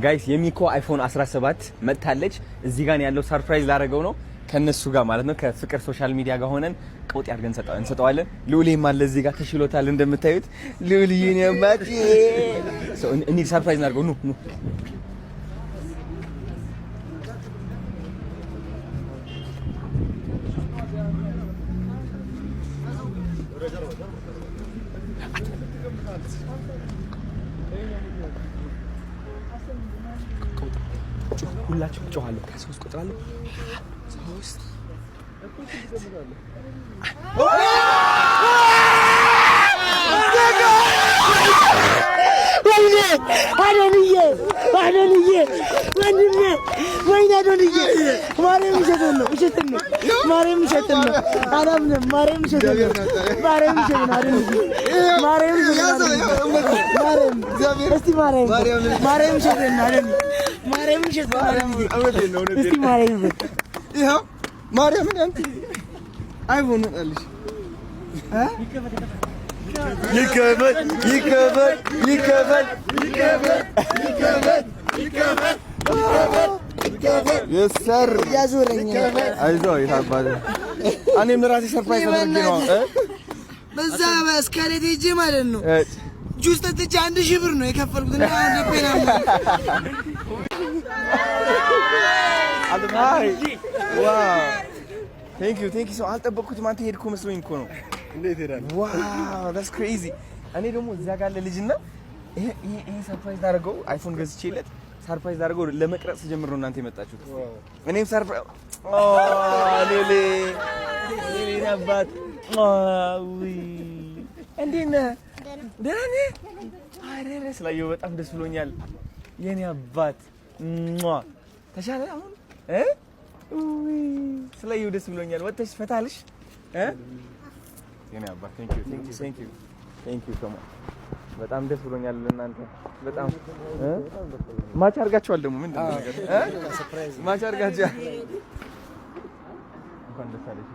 ጋይስ የሚኮ አይፎን 17 መጥታለች። እዚህ ጋር ያለው ሰርፕራይዝ ላደረገው ነው ከነሱ ጋር ማለት ነው። ከፍቅር ሶሻል ሚዲያ ጋር ሆነን ቀውጥ አድርገን እንሰጠዋለን። ልዑሌም አለ እዚህ ጋር ተሽሎታል እንደምታዩት። ልዑልዬ ነው ማቲ እኔ ሰርፕራይዝ እናድርገው። ኑ ሁላችሁም ጮኻለሁ። ከ3 ቁጥራለሁ። 3 ማርያምን አንተ አይሆን አለሽ የሰር ያዙረኝ አይዞህ ይታባል። እኔም ለራሴ ሰርፕራይዝ አድርጌ ነው በዛ በስካሌት ሂጅ ማለት ነው። ጁስ ጠጥቼ 1000 ብር ነው የከፈልኩት እና ልቤና አይ ዋው ቴንክ ዩ ሶ አልጠበቅኩትም። አንተ ሄድኩ መስሎኝ እኮ ነው። እንዴት ሄዳል? ዋው that's crazy። እኔ ደግሞ እዛ ጋር ለልጅና ይሄ ሰርፕራይዝ አድርገው አይፎን ገዝቼለት ሰርፕራይዝ አድርገው ለመቅረጽ ጀምሮ ነው እናንተ የመጣችሁት። እኔም ሰርፕራይዝ ሌሌ አባት እንዴት ነህ? ደህና ነህ? አረ ስላየሁ በጣም ደስ ብሎኛል የኔ አባት። ተሻለ አሁን ስላየሁ ደስ ብሎኛል። ወጥተሽ ፈታልሽ የኔ አባት። ቴንክ ዩ ሶ ማች በጣም ደስ ብሎኛል። እናንተ በጣም ማች አድርጋችኋል። ደግሞ ምንድን ነው ነገር ማች አድርጋችኋል። እንኳን ደስ አለሽ።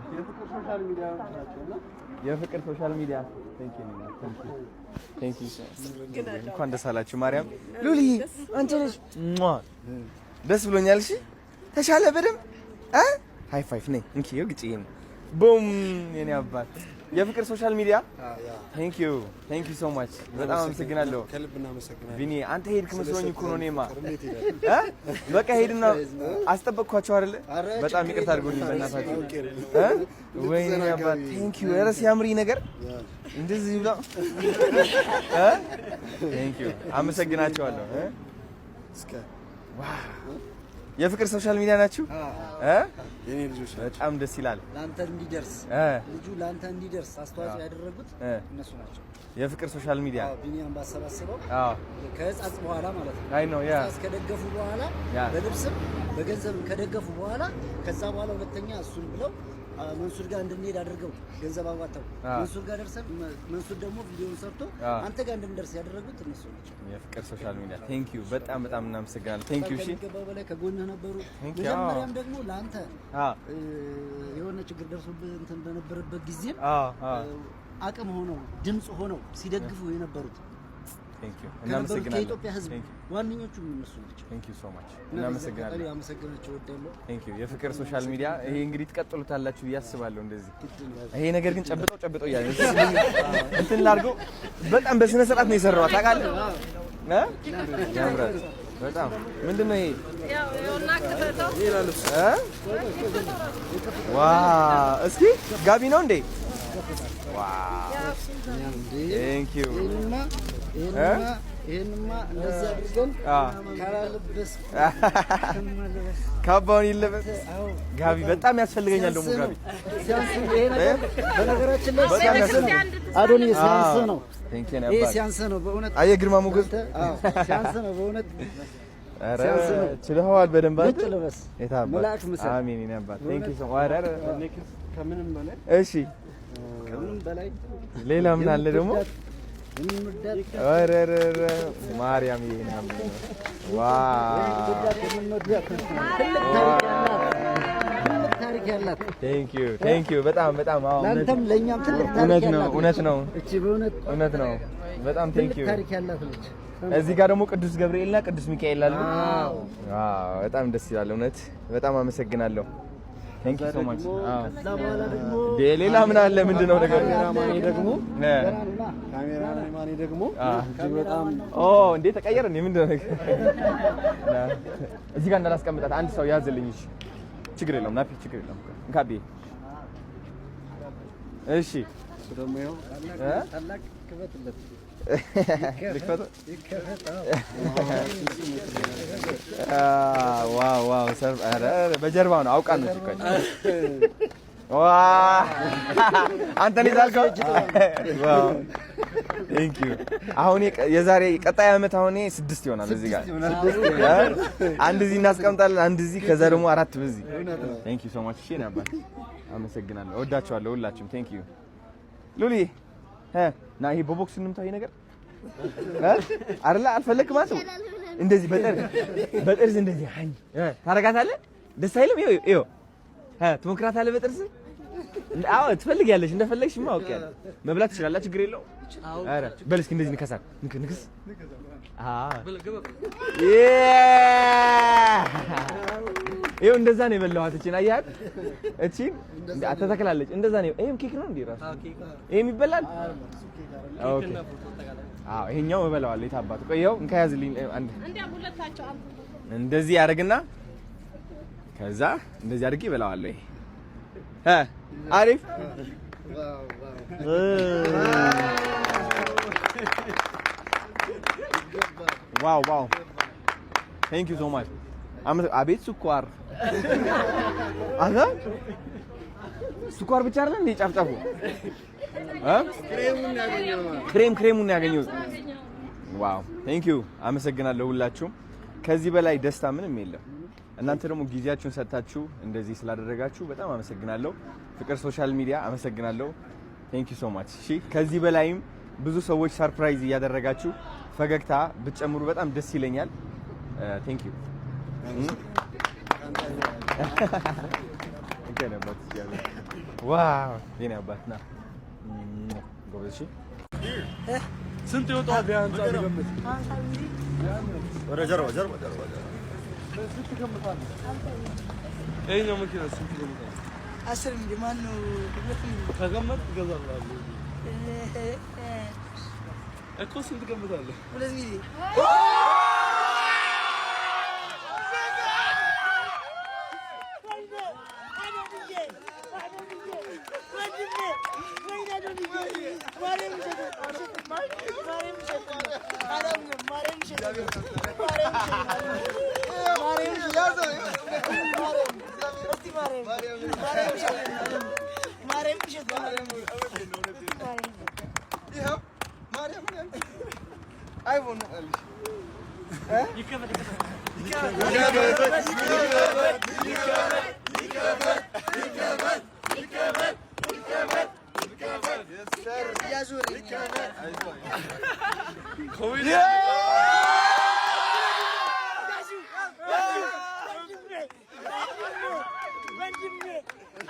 የፍቅር ሶሻል ሚዲያ ቴንክ ዩ እንኳን ደስ አላችሁ። ማርያም ሉሊ አንቺ ነሽ ደስ ብሎኛል። እሺ ተሻለ በደምብ ሃይ ፋይቭ ነኝ እንኪ ግጭ ይሄን ቡም የኔ አባት የፍቅር ሶሻል ሚዲያ ቴንክ ዩ ሶ ማች በጣም አመሰግናለሁ። ከልብ እናመሰግናለን። ቢኒ አንተ ሄድክ መስሎኝ እኮ ነው። እኔማ በቃ ሄድና አስጠበቅኳቸው አይደለ? በጣም ይቅርታ አድርጎልኝ በእናታችሁ ወይኔ አባት ቴንክ ዩ። ኧረ ሲያምሪ ነገር እንደዚህ ብላ ቴንክ ዩ አመሰግናቸዋለሁ። እስከ ዋው የፍቅር ሶሻል ሚዲያ ናችሁ የኔ ልጆች በጣም ደስ ይላል። ላንተ እንዲደርስ ልጁ ላንተ እንዲደርስ አስተዋጽኦ ያደረጉት እነሱ ናቸው። የፍቅር ሶሻል ሚዲያ ቢኒያም ባሰባሰበው ከህፃጽ በኋላ ማለት ነው። አይ ነው ያ ከደገፉ በኋላ በልብስም በገንዘብም ከደገፉ በኋላ ከዛ በኋላ ሁለተኛ እሱን ብለው መንሱር ጋር እንድንሄድ አድርገው ገንዘብ አዋጣው መንሱር ጋር ደርሰን መንሱር ደግሞ ቪዲዮውን ሰርቶ አንተ ጋር እንድንደርስ ያደረጉት እነሱ ናቸው። የፍቅር ሶሻል ሚዲያ ቴንክ ዩ በጣም እናመሰግናለን። ቴንክ ዩ። እሺ ከገባው በላይ ከጎንህ ነበሩ። መጀመሪያም ደግሞ ለአንተ የሆነ ችግር ደርሶብህ እንትን በነበረበት ጊዜ አቅም ሆነው ድምጽ ሆነው ሲደግፉ የነበሩት ቴንክ ዩ እናመሰግናለን። ከኢትዮጵያ ህዝብ ዋንኞቹ እነሱ ናቸው። ቴንክ ዩ ሶ ማች እናመሰግናለን። አመሰግናቸው ወዳለሁ። ቴንክ ዩ የፍቅር ሶሻል ሚዲያ ይሄ እንግዲህ ትቀጥሉታላችሁ ብዬ አስባለሁ። እንደዚህ ይሄ ነገር ግን ጨብጠው እያለ እንትን ላድርገው በጣም በስነ ስርዓት ነው የሰራው ታውቃለህ ያምራል በጣም ምንድን ነው ይሄ ዋው እስኪ ጋቢ ነው እንዴ ዋው ቴንክ ዩ ይሄንማ እንደዚህ አድርገን ካላለበስ ካባውን ይለበስ ጋቢ በጣም ያስፈልገኛል። ደግሞ ጋቢ በነገራችን ላይ አዶኒ ሲያንስ ነው። ይሄ ሲያንስ ነው በእውነት አየ ግርማ ሞገስ ሲያንስ ነው በእውነት። አረ ችለዋል በደንብ ነጭ ልበስ መላእክት መሰል አሜን እኔ አባት ቴንክ ዩ ሶ ማች። አረ ከምንም በላይ እሺ ከምንም በላይ ሌላ ምን አለ ደግሞ አረ ማርያም ይሄን ዋው ታሪክ ያላት ቴንክ ዩ በጣም አዎ ለአንተም ለኛም ትልቅ ታሪክ ያላት እውነት ነው። እቺ በእውነት ነው። በጣም ቴንክ ዩ ታሪክ ያላት ልጅ እዚህ ጋር ደግሞ ቅዱስ ገብርኤልና ቅዱስ ሚካኤል አሉ። ዋው በጣም ደስ ይላል። እውነት በጣም አመሰግናለሁ። Thank you so much. ከዛ በኋላ ደግሞ ሌላ ምን አለ? ምንድነው ነገር? ካሜራማኔ ደግሞ በጣም እንዴ ተቀየረ እንዴ? ምንድነው ነገር? እዚህ ጋር እንዳላስቀምጣት አንድ ሰው ያዝልኝ። እሺ ችግር የለውም ናፊ፣ ችግር የለውም። እንካቤ እሺ ደግሞ ያው ታላቅ ክፈትለት ዋው ሰርቭ አረ በጀርባው ነው አውቃ ነው እኮ አንተን ይዛልከው ዋው ቴንክ ዩ አሁን የዛሬ ቀጣይ አመት አሁን 6 ይሆናል እዚህ ጋር አንድ እዚህ እናስቀምጣለን አንድ እዚህ ከዛ ደግሞ 4 በዚህ ቴንክ ዩ ሶ ማች እሺ ነበር አመሰግናለሁ እወዳችኋለሁ ሁላችሁም ቴንክ ዩ ሉሊ ና ይሄ በቦክስ እንምታው ይሄ ነገር አይደለ አልፈለክም ማለት ነው እንደዚህ በጥርስ እንደዚህ አኝ ታረጋታለህ ደስ አይልም ይኸው ትሞክራታለህ በጥርስ አዎ ትፈልጊያለሽ እንደፈለግሽማ አውቄያለሁ መብላት ትችላለህ ችግር የለውም አረ በል እስኪ እንደዚህ ንከሳት ንክስ ይኸው እንደዛ ነው የበላኋት እቺን አያት እቺን አተተከላለች እንደዛ ነው ይሄም ኬክ ነው እንዴ ራሱ ይሄም ይበላል ኦኬ ይሄኛው እበላዋለሁ የታባቱ ቆየው እንካያዝልኝ አንድ ሁለታቸው እንደዚህ ያደርግና ከዛ እንደዚህ አድርጌ እበላዋለሁ ይሄ አሪፍ ዋው ቴንክ ዩ ሶ ማች አቤት ስኳር አጋ ስኳር ብቻ አይደለም እንዴ ጫፍጫፉ ክሬሙን ያገኘው ዋው ቴንክ ዩ አመሰግናለሁ ሁላችሁም ከዚህ በላይ ደስታ ምንም የለም እናንተ ደግሞ ጊዜያችሁን ሰጣችሁ እንደዚህ ስላደረጋችሁ በጣም አመሰግናለሁ ፍቅር ሶሻል ሚዲያ አመሰግናለሁ ቴንክ ዩ ሶ ማች እሺ ከዚህ በላይም ብዙ ሰዎች ሰርፕራይዝ እያደረጋችሁ ፈገግታ ብትጨምሩ በጣም ደስ ይለኛል ቴንክ ዩ ዋው የኔ አባት ና ጎበዝ እሺ ስንት ይወጣል ቢያንስ አልገምት ወደ ጀርባ ስንት ትገምታለህ ይሄኛው መኪና ስንት ይገምታል 10 ሚሊዮን ማን ነው ከገመት ትገዛለህ እኮ ስንት ትገምታለህ 2 ሚሊዮን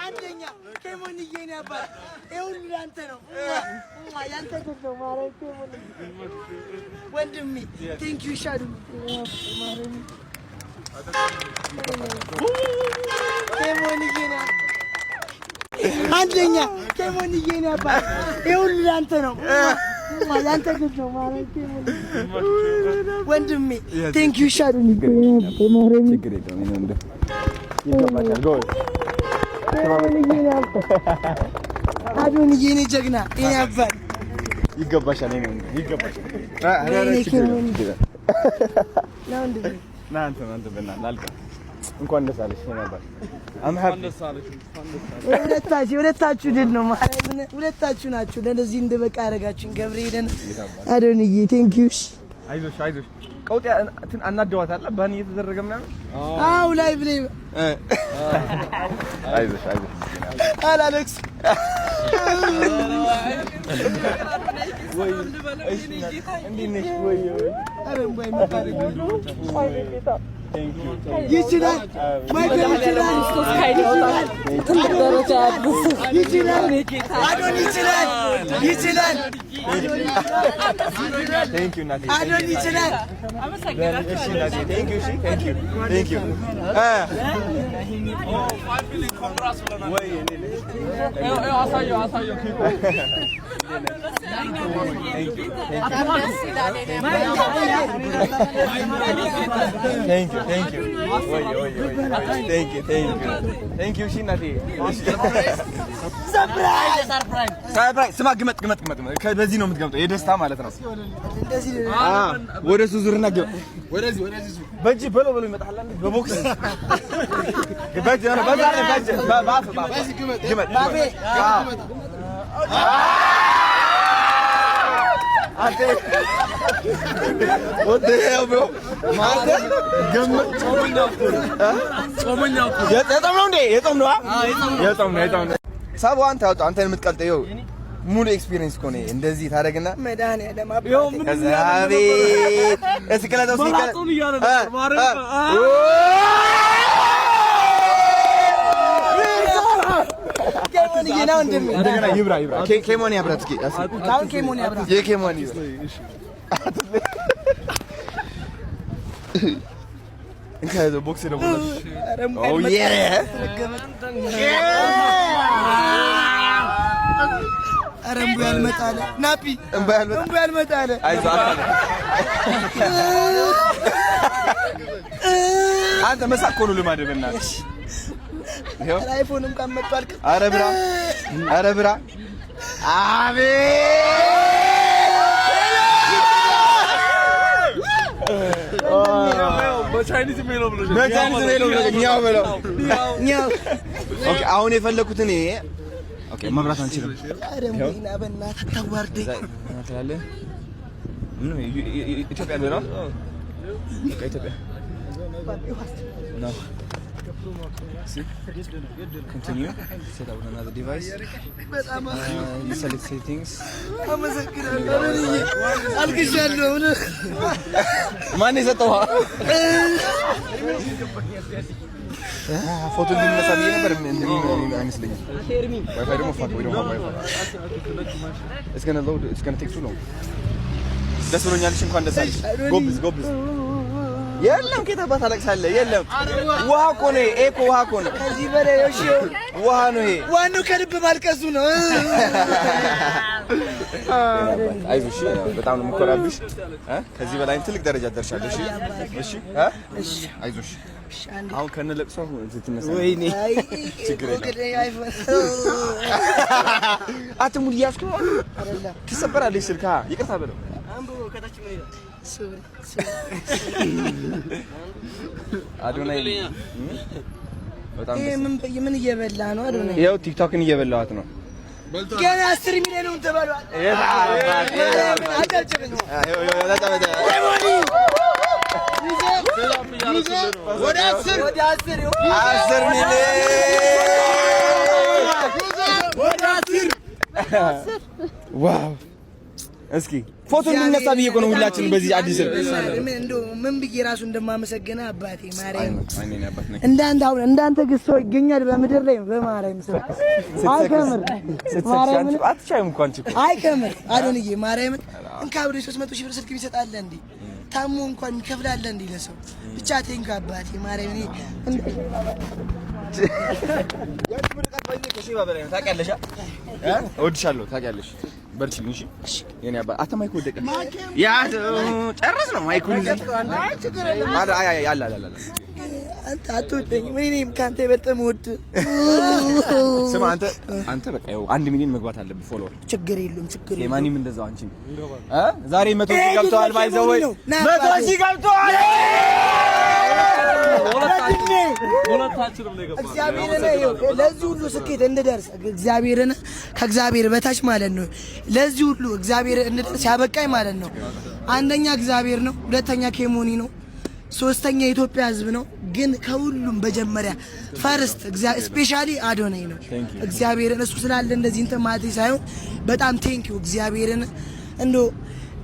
አንደኛ ከሞንዬ ነው ያባል ይሁን ያንተ ነው ያንተ ነው ማለት ከሞን ወንድሜ ቴንክ ዩ ሻዱ ከሞንዬ ነው አንደኛ ከሞንዬ ነው ያባል ይሁን ያንተ ነው ያንተ ነው ማለት ከሞን ወንድሜ ቴንክ ዩ ሻዱ ከሞን ችግር የለውም እኔ እንደ ይገባታል ጎል አዱን ይኔ ጀግና እኔ አባል ይገባሻል እኔ ይገባሻል ናንተ በእናትህ እንኳን ደስ አለሽ እኔ አባል ሁለታችሁ ድል ነው ማለት ሁለታችሁ ናችሁ ለዚህ እንደበቃ ያደረጋችሁን ገብርኤልን አዱንዬ ቴንክ ዩ አይዞሽ ቀውጥ አናደዋታል ባን እየተደረገ ምናምን አው ላይ ብለ አይዞሽ አላለክስ ወይ እንዴት ነሽ? ወይ አረ ወይ መጣሪ ይችላል ማይክል ይችላል ትልቅ ደረጃ ያድርስ ይችላል አዶን ይችላል Thank you Nati. አዶን ይችላል አመሰግናለሁ Nati. Thank you. Thank you. 5 million congrats ብለናል። ወይ አሳየው Thank you. ወይ Thank you Nati. ሰርፕራይዝ ስማ ግመጥ በዚህ ነው የምትገምጠው የደስታ ማለት ነው እንደዚህ ወደሱ ዙርና ግመጥ ወደዚህ በእጅ በሎ ይመጣል አንዴ በቦክስ በእጅ ግመጥ አንተ ወደው ብሎ ማለት ግመጥ ጾመኛ እኮ የጾም ነው እንዴ የጾም ነው ሳቡ አንተን የምትቀልጠው ሙሉ ኤክስፒሪየንስ ኮኔ እንደዚህ ታደርግና መድኃኒዓለም ይኸው ምን አቤት እስከለተው ማራቶን እያለ ነበር ማረም ኬሞኒ ነው እንደም እንደገና ይብራ ኬሞኒ ያብራት እስኪ አሁን ኬሞኒ ያብራ የኬሞኒ እንካይዞ ቦክስ ነው ኦ ዬ አረምቡ ያልመጣለ ናፒ እምባ ያልመጣለ አይዞህ አንተ መሳቅ እኮ ነው ልማድ በእናትህ ይኸው አይፎን እንኳን መጥቷል ኧረ ብራ አቤት በቻይኒዝ ሜሎ ብሎ ኛው በለው ኦኬ አሁን የፈለኩት እኔ ኦኬ መብራት አንችልም አረምቡና በእናትህ ታዋርደኝ ትላለህ ምን ኢትዮጵያ ነው ኦኬ ኢትዮጵያ ነው continue set up another device you select settings አልክሻለሁ ማን የሰጠው ፎቶ እንድንነሳ ብዬ ነበር አይመስለኝም ዋይፋይ ደግሞ ፋክ ወይ ደግሞ ዋይፋይ it's gonna take too long ደስ ብሎኛልሽ እንኳን ደስ አለሽ ጎብዝ የለም ከታባ ታለቅሳለህ የለም ውሃ እኮ ነው ኤኮ ውሃ እኮ ነው ከዚህ በላይ እሺ ውሃ ነው ይሄ ዋናው ከልብ ማልቀሱ ነው አይዞሽ በጣም ነው የምኮራብሽ ከዚህ በላይ ትልቅ ደረጃ ደርሻለሽ እሺ አይዞሽ አሁን ከነለቅሶ እንትነሳ ወይኔ ችግር የለም አትሙል ያስኩ ትሰበራለሽ ስልካ ይቅርታ በለው አንብቦ ከታች ምን ይላል አዶናይ በጣም ምን እየበላ ነው አዶናይ ይኸው ቲክቶክን እየበላዋት ነው ገና 10 ሚሊዮን ተባሏል አጨብጭብኝ ወደ 10 ዋው እስኪ ፎቶ እንነሳ ብዬ እኮ ነው ሁላችንም በዚህ አዲስ ምን ብዬ ራሱ እንደማመሰግነ አባቴ ማርያም እንዳንተ ግሶ ይገኛል በምድር ላይ በማርያም ሰው አይከምር ማርያም አትቻይም እንኳን ችግር አይከምር አዶንዬ ማርያም እንካብሬ 300,000 ብር ስልክ ይሰጣል እንዴ ታሞ እንኳን ይከፍላል እንዴ ለሰው ብቻ ቴንክ አባቴ ማርያም ታውቂያለሽ እወድሻለሁ ታውቂያለሽ በርቺልኝ እሺ የኔ አባ አታ ማይክ ወደቀ ያ ጨረስ ነው ማይኩን አላ አንተ አትወደኝ ምን እኔም ካንተ የበለጠ ወድ ስማ አንተ በቃ ያው 1 ሚሊዮን መግባት አለብህ ፎሎወር ችግር የለም የማንም እንደዛው አንቺ ዛሬ 100 ሺህ ገብተዋል ባይዘው 100 ሺህ ገብተዋል እግዚአብሔርን ለዚህ ሁሉ ስኬት እንድደርስ እግዚአብሔርን ከእግዚአብሔር በታች ማለት ነው ለዚህ ሁሉ እግዚአብሔር እንድደርስ ያበቃኝ ማለት ነው አንደኛ እግዚአብሔር ነው ሁለተኛ ኬሞኒ ነው ሶስተኛ የኢትዮጵያ ሕዝብ ነው ግን ከሁሉም በመጀመሪያ ፈርስት ስፔሻሊ አዶናይ ነው እግዚአብሔርን እሱ ስላለ እንደዚህ እንትን ማለት ሳይሆን በጣም ቴንኪው እግዚአብሔርን እንደው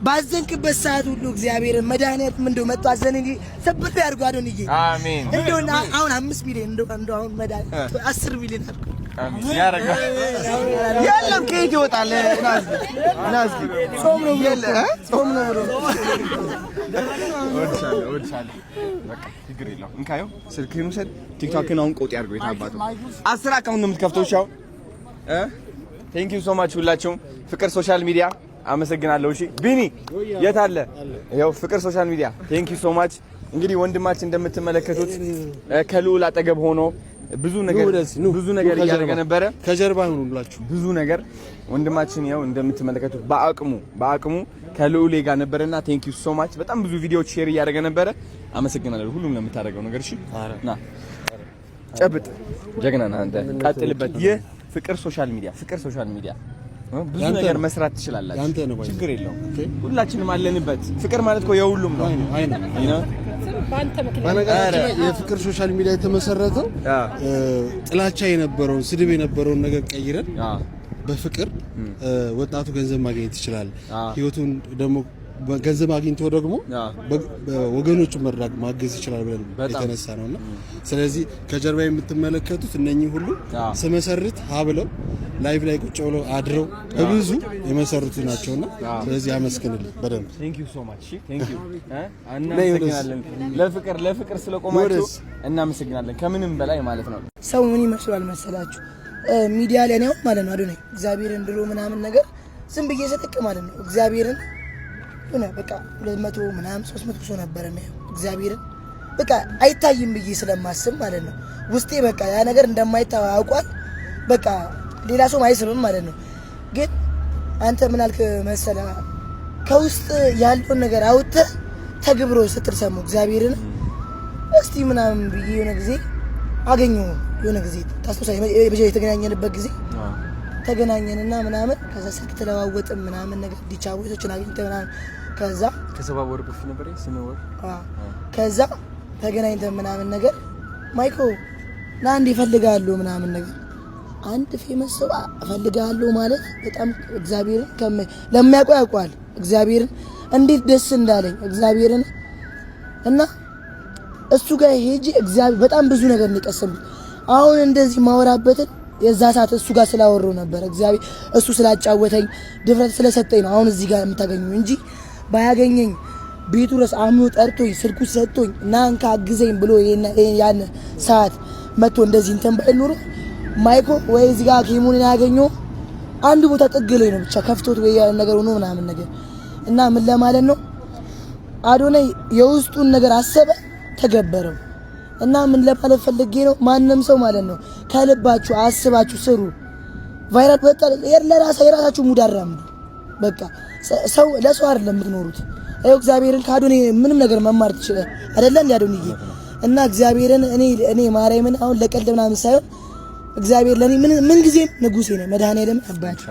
ባዘንክበት ሰዓት ሁሉ እግዚአብሔርን መድኃኒዓለም እንደው መጥቶ አዘነኝ ሰብት ያድርጉ አዶንዬ አሜን። እንደው አሁን 5 ሚሊዮን እንደው አሁን መድኃኒዓለም 10 ሚሊዮን አድርጉ አሜን። ያረጋ ያለም ከየት ይወጣል? ናዝጊ ጾም ነው ብለ ጾም ነው ብሎ ወድሻለሁ። በቃ ችግር የለውም። እንካየው ስልክህን ውሰድ። ቲክቶክን አሁን ቆጥ ያድርገው የታባቱ 10 አካውንት ነው የምትከፍተው። ሻው ቴንክ ዩ ሶ ማች ሁላችሁም። ፍቅር ሶሻል ሚዲያ አመሰግናለሁ። እሺ ቢኒ የት አለ? ይኸው ፍቅር ሶሻል ሚዲያ ቴንክ ዩ ሶ ማች። እንግዲህ ወንድማችን እንደምትመለከቱት ከልዑል አጠገብ ሆኖ ብዙ ነገር እያደረገ ነበረ። ከጀርባ ነው ብላችሁ ብዙ ነገር ወንድማችን ይኸው እንደምትመለከቱት በአቅሙ ከልዑል ጋር ነበርና ቴንክ ዩ ሶ ማች። በጣም ብዙ ቪዲዮዎች ሼር እያደረገ ነበረ። አመሰግናለሁ ሁሉም ለምታደርገው ነገር። እሺ ና ጨብጥ፣ ጀግና ነህ አንተ፣ ቀጥልበት። ይህ ፍቅር ሶሻል ሚዲያ ብዙ ነገር መስራት ትችላላችሁ። ችግር የለውም። ሁላችንም አለንበት። ፍቅር ማለት እኮ የሁሉም ነው። በነገራችን የፍቅር ሶሻል ሚዲያ የተመሰረተው ጥላቻ የነበረውን ስድብ የነበረውን ነገር ቀይረን በፍቅር ወጣቱ ገንዘብ ማግኘት ይችላል። ህይወቱን ደግሞ ገንዘብ አግኝቶ ደግሞ ወገኖቹ መርዳት ማገዝ ይችላል ብለን የተነሳ ነውና ስለዚህ ከጀርባ የምትመለከቱት እነኚህ ሁሉ ስመሰርት ሀብለው ላይቭ ላይ ቁጭ ብለው አድረው በብዙ የመሰሩት ናቸውና ስለዚህ አመስግንልኝ በደንብ ቴንክ ዩ ሶ ማች ቴንክ ዩ እናመሰግናለን። ለፍቅር ስለቆማችሁ እናመሰግናለን ከምንም በላይ ማለት ነው። ሰው ምን ይመስላል መሰላችሁ ሚዲያ ላይ ነው ማለት ነው አዶናይ እግዚአብሔርን ድሮ ምናምን ነገር ዝም ብዬ ሰጥቅ ማለት ነው እግዚአብሔርን ሆነ በቃ 200 ምናምን 300 ሰው ነበር ነው እግዚአብሔርን በቃ አይታይም ብዬ ስለማስብ ማለት ነው ውስጤ በቃ ያ ነገር እንደማይታው አውቋል። በቃ ሌላ ሰው አይስብም ማለት ነው። ግን አንተ ምን አልክ መሰለ ከውስጥ ያለውን ነገር አውጥተህ ተግብሮ ስትሰሙ እግዚአብሔርን እስቲ ምናምን ብዬ የሆነ ጊዜ አገኘው የሆነ ጊዜ ታስታውሳለህ የተገናኘንበት ጊዜ ተገናኘንና ምናምን ከዛ ስልክ ተለዋወጥን ምናምን ነገር ዲቻቦቶችን አግኝተን ምናምን ከሰባ ወር በፊት ነበር ስንወር ከዛ ተገናኝተን ምናምን ነገር ማይኮ ና እንደ ይፈልጋሉ ምናምን ነገር አንድ ፌመስ ሰው እፈልጋለሁ ማለት በጣም እግዚአብሔርን ለማያውቀው ያውቃል እግዚአብሔርን እንዴት ደስ እንዳለኝ እግዚአብሔርን እና እሱ ጋር ሄጂ እግዚአብሔር በጣም ብዙ ነገር ነው። አሁን እንደዚህ ማወራበትን የዛ ሰዓት እሱ ጋር ስላወራው ነበር እግዚአብሔር እሱ ስላጫወተኝ ድፍረት ስለሰጠኝ ነው አሁን እዚህ ጋር የምታገኙ እንጂ ባያገኘኝ ቤቱ ድረስ አምኖ ጠርቶኝ ስልኩ ሰጥቶኝ ናንካ አግዘኝ ብሎ ያን ሰዓት መጥቶ እንደዚህ እንትን ባይል ኖሮ ማይኮ ወይ እዚህ ጋር ኪሙን ያገኘው አንድ ቦታ ጥግ ላይ ነው ብቻ ከፍቶት ወይ ያን ነገር ሆኖ ምናምን ነገር እና ምን ለማለት ነው አዶናይ የውስጡን ነገር አሰበ ተገበረው እና ምን ለማለት ፈልጌ ነው ማንንም ሰው ማለት ነው ከልባችሁ አስባችሁ ስሩ። ቫይራል በቃ የራሳችሁ ሙድ አራምዱ። በቃ ሰው ለሰው አይደለም የምትኖሩት። አዩ እግዚአብሔርን ከአዶናይ ምንም ነገር መማር ትችላል አይደለ እንዴ አዶናይ? እና እግዚአብሔርን እኔ ማርያምን አሁን ለቀልድ ምናምን ሳይሆን እግዚአብሔር ለኔ ምን ጊዜም ንጉሴ ነው መድኃኒዓለም አባቴ